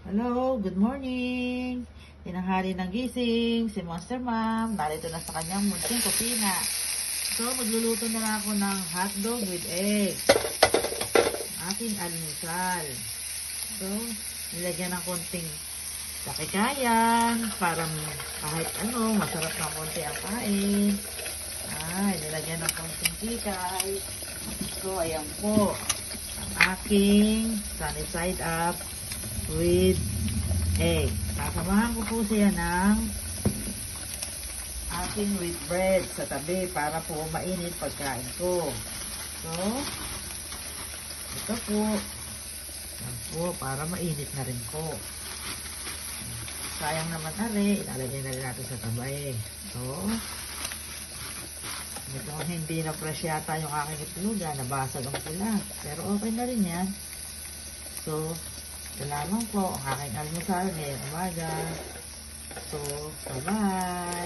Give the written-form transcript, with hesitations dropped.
Hello, good morning. Tinanghali ng gising si Monster Mom. Narito na sa kanyang munting kusina. So, magluluto na lang ako ng hotdog with egg. Aking almusal. So, nilagyan ng konting sakikayan para kahit ano, masarap ng konti ang kain. Nilagyan ng konting kikay. So, ayan po. Ang aking sunny side up with egg. Sasamahan ko po siya ng aking wheat bread sa tabi para po mainit pagkain ko. So, ito po. Yan po, para mainit na rin po. Sayang naman ilalagay na rin natin sa tabay. So, ito hindi na fresh yata yung aking itlog, nabasag ang pula. Pero okay na rin yan. So, ito lamang po ang aking almusal ngayong umaga. So, bye-bye!